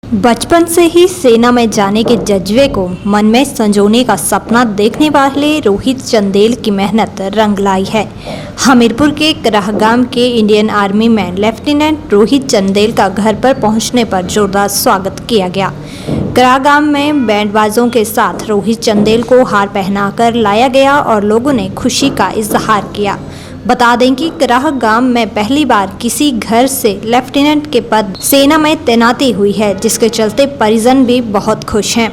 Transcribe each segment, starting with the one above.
बचपन से ही सेना में जाने के जज्बे को मन में संजोने का सपना देखने वाले रोहित चंदेल की मेहनत रंग लाई है। हमीरपुर के कराहगाम के इंडियन आर्मी में लेफ्टिनेंट रोहित चंदेल का घर पर पहुंचने पर जोरदार स्वागत किया गया। कराहगाम में बैंडबाजों के साथ रोहित चंदेल को हार पहनाकर लाया गया और लोगों ने खुशी का इजहार किया। बता दें कि कराहगाम में पहली बार किसी घर से लेफ्टिनेंट के पद सेना में तैनाती हुई है, जिसके चलते परिजन भी बहुत खुश हैं।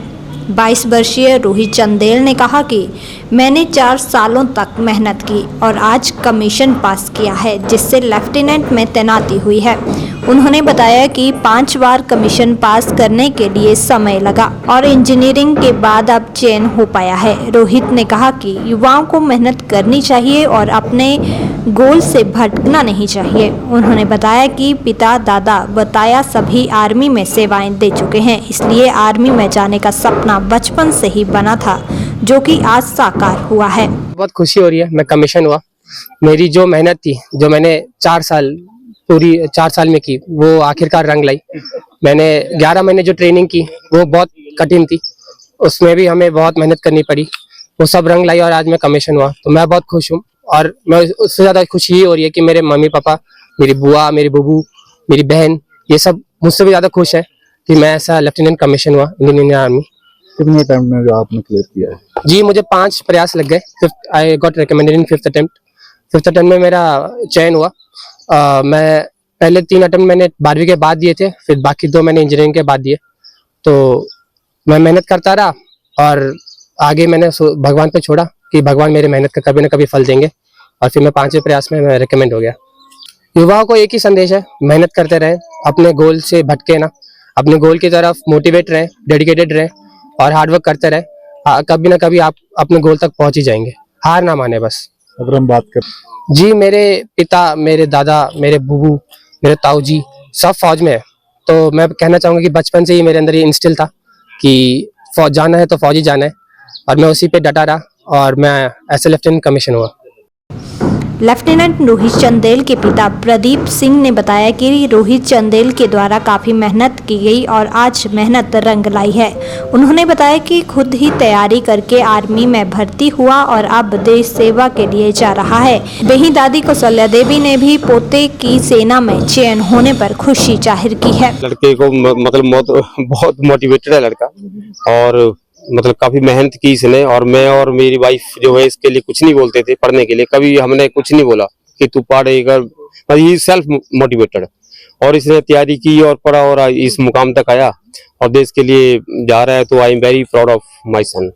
22 वर्षीय रोहित चंदेल ने कहा कि मैंने 4 सालों तक मेहनत की और आज कमीशन पास किया है, जिससे लेफ्टिनेंट में तैनाती हुई है। उन्होंने बताया कि 5 बार कमीशन पास करने के लिए समय लगा और इंजीनियरिंग के बाद अब चयन हो पाया है। रोहित ने कहा कि युवाओं को मेहनत करनी चाहिए और अपने गोल से भटकना नहीं चाहिए। उन्होंने बताया कि पिता दादा बताया सभी आर्मी में सेवाएं दे चुके हैं, इसलिए आर्मी में जाने का सपना बचपन से ही बना था, जो कि आज साकार हुआ है। बहुत खुशी हो रही है, मैं कमीशन हुआ। मेरी जो मेहनत थी, जो मैंने 4 साल में की, वो आखिरकार रंग लाई। मैंने 11 महीने जो ट्रेनिंग की वो बहुत कठिन थी, उसमें भी हमें बहुत मेहनत करनी पड़ी, वो सब रंग लाई और आज मैं कमीशन हुआ। तो मैं बहुत खुश हूँ और मैं उससे ज़्यादा खुशी ये हो रही है कि मेरे मम्मी पापा, मेरी बुआ, मेरी बूबू, मेरी बहन, ये सब मुझसे भी ज़्यादा खुश है कि मैं ऐसा लेफ्टिनेंट कमीशन हुआ इंडियन आर्मी। कितने टाइम में जो आपने क्लियर किया है? जी, मुझे 5 प्रयास लग गए। I got recommended in 5th attempt. 5th attempt में मेरा चयन हुआ। मैं पहले 3 अटेम्प्ट मैंने 12वीं के बाद दिए थे, फिर बाकी 2 मैंने इंजीनियरिंग के बाद दिए। तो मैं मेहनत करता रहा और आगे मैंने भगवान पे छोड़ा कि भगवान मेरे मेहनत का कभी ना कभी फल देंगे, और फिर मैं 5वें प्रयास में मैं रिकमेंड हो गया। युवाओं को एक ही संदेश है, मेहनत करते रहें, अपने गोल से भटके ना, अपने गोल की तरफ मोटिवेट रहें, डेडिकेटेड रहें और हार्डवर्क करते रहें। कभी ना कभी आप अपने गोल तक पहुंच ही जाएंगे। हार ना माने बस। अगर हम बात करें जी, मेरे पिता, मेरे दादा, मेरे बूबू, मेरे ताऊ जी सब फौज में है। तो मैं कहना चाहूँगा कि बचपन से ही मेरे अंदर ये इंस्टिल था कि फौज जाना है तो फौज ही जाना है, और मैं उसी पे डटा रहा और मैं ऐसे लेफ्टिनेंट कमीशन हुआ। लेफ्टिनेंट रोहित चंदेल के पिता प्रदीप सिंह ने बताया कि रोहित चंदेल के द्वारा काफ़ी मेहनत की गई और आज मेहनत रंग लाई है। उन्होंने बताया कि खुद ही तैयारी करके आर्मी में भर्ती हुआ और अब देश सेवा के लिए जा रहा है। वहीं दादी कौशल्या देवी ने भी पोते की सेना में चयन होने पर खुशी जाहिर की है। लड़के को मतलब बहुत मोटिवेटेड है लड़का, और मतलब काफी मेहनत की इसने, और मैं और मेरी वाइफ जो है इसके लिए कुछ नहीं बोलते थे पढ़ने के लिए, कभी हमने कुछ नहीं बोला कि तू पढ़ेगा, पर ये सेल्फ मोटिवेटेड, और इसने तैयारी की और पढ़ा और इस मुकाम तक आया और देश के लिए जा रहा है। तो I am very proud of my son.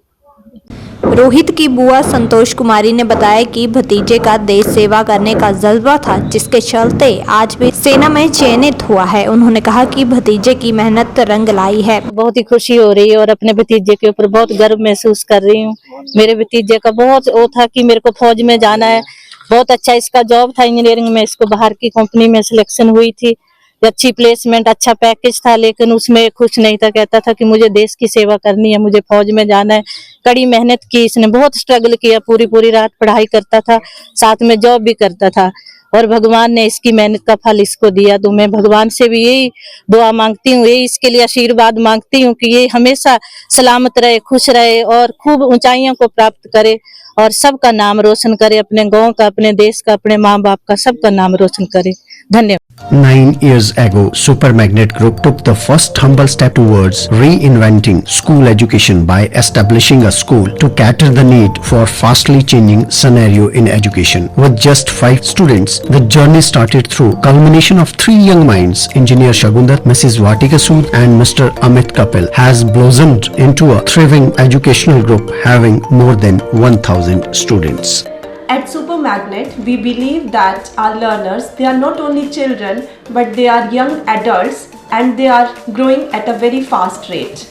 Rohit की बुआ संतोष कुमारी ने बताया कि भतीजे का देश सेवा करने का जज्बा था, जिसके चलते आज भी सेना में चयनित हुआ है। उन्होंने कहा कि भतीजे की मेहनत रंग लाई है। बहुत ही खुशी हो रही है और अपने भतीजे के ऊपर बहुत गर्व महसूस कर रही हूँ। मेरे भतीजे का बहुत वो था कि मेरे को फौज में जाना है। बहुत अच्छा इसका जॉब था इंजीनियरिंग में, इसको बाहर की कंपनी में सिलेक्शन हुई थी, अच्छी प्लेसमेंट, अच्छा पैकेज था, लेकिन उसमें खुश नहीं था। कहता था कि मुझे देश की सेवा करनी है, मुझे फौज में जाना है। कड़ी मेहनत की इसने, बहुत स्ट्रगल किया, पूरी रात पढ़ाई करता था, साथ में जॉब भी करता था, और भगवान ने इसकी मेहनत का फल इसको दिया। तो मैं भगवान से भी यही दुआ मांगती हूँ, यही इसके लिए आशीर्वाद मांगती हूँ कि ये हमेशा सलामत रहे, खुश रहे और खूब ऊंचाइयों को प्राप्त करे और सबका नाम रोशन करे, अपने गांव का, अपने देश का, अपने माँ बाप का, सबका नाम रोशन करे। धन्यवाद। 9 years ago, Super Magnet Group took the first humble step towards reinventing school education by establishing a school to cater the need for fastly changing scenario in education. With just 5 students, the journey started through culmination of 3 young minds, Engineer Shagundar, Mrs. Vatika Sood and Mr. Amit Kapil, has blossomed into a thriving educational group having more than 1,000 students. At Super Magnet, we believe that our learners, they are not only children, but they are young adults and they are growing at a very fast rate.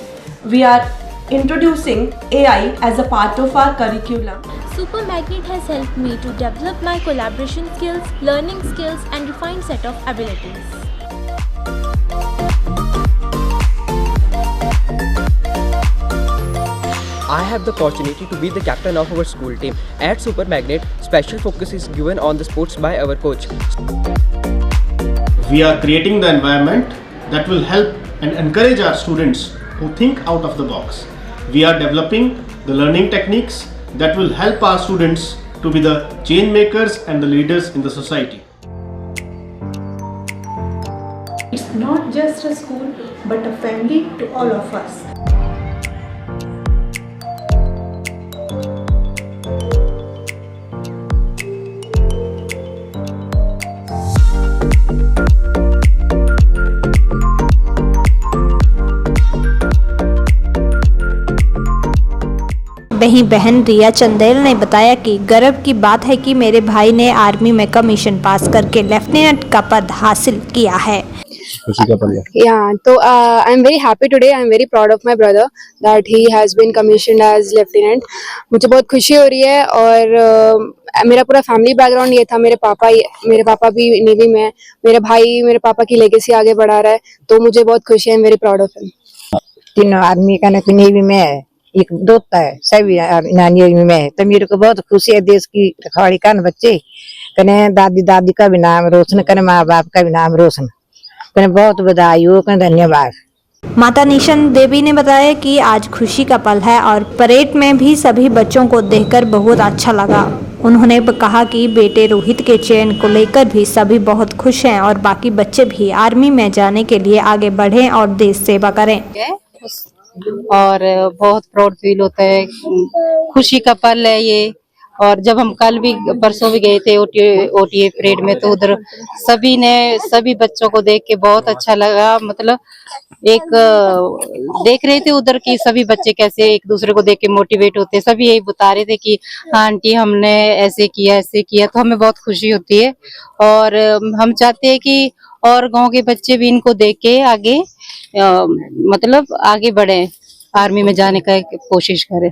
We are introducing AI as a part of our curriculum. Super Magnet has helped me to develop my collaboration skills, learning skills and refined set of abilities. I have the opportunity to be the captain of our school team. At Super Magnet, special focus is given on the sports by our coach. We are creating the environment that will help and encourage our students who think out of the box. We are developing the learning techniques that will help our students to be the change makers and the leaders in the society. It's not just a school but a family to all of us. वहीं बहन रिया चंदेल ने बताया कि गर्व की बात है कि मेरे भाई ने आर्मी में कमीशन पास करके लेफ्टिनेंट का पद हासिल किया है। खुशी का पल है। Yeah, so I'm very happy today. I'm very proud of my brother that he has been commissioned as lieutenant. मुझे बहुत खुशी हो रही है और मेरा पूरा फैमिली बैकग्राउंड ये था। मेरे पापा भी नेवी में है, मेरे भाई मेरे पापा की लेगेसी आगे बढ़ा रहा है, तो मुझे बहुत खुशी है। I'm very proud of him. तीनों आदमी का नेवी में है, एक दोता है, सभी नेवी में है, तो मेरे को बहुत खुशी है। देश की रखवाली का बच्चे कने दादी का भी नाम रोशन करे, माँ बाप का भी नाम रोशन करे। बहुत बधाई हो, धन्यवाद। माता निशन देवी ने बताया कि आज खुशी का पल है और परेड में भी सभी बच्चों को देखकर बहुत अच्छा लगा। उन्होंने कहा कि बेटे रोहित के चयन को लेकर भी सभी बहुत खुश हैं और बाकी बच्चे भी आर्मी में जाने के लिए आगे बढ़ें और देश सेवा करें। और बहुत प्राउड फील होता है, खुशी का पल है ये। और जब हम कल भी परसों भी गए थे ओटीए परेड में, तो उधर सभी बच्चों को देख के बहुत अच्छा लगा। मतलब एक देख रहे थे उधर की सभी बच्चे कैसे एक दूसरे को देख के मोटिवेट होते, सभी यही बता रहे थे कि हाँ आंटी हमने ऐसे किया, तो हमें बहुत खुशी होती है। और हम चाहते हैं कि और गांव के बच्चे भी इनको देख के आगे मतलब आगे बढ़े, आर्मी में जाने का कोशिश करें।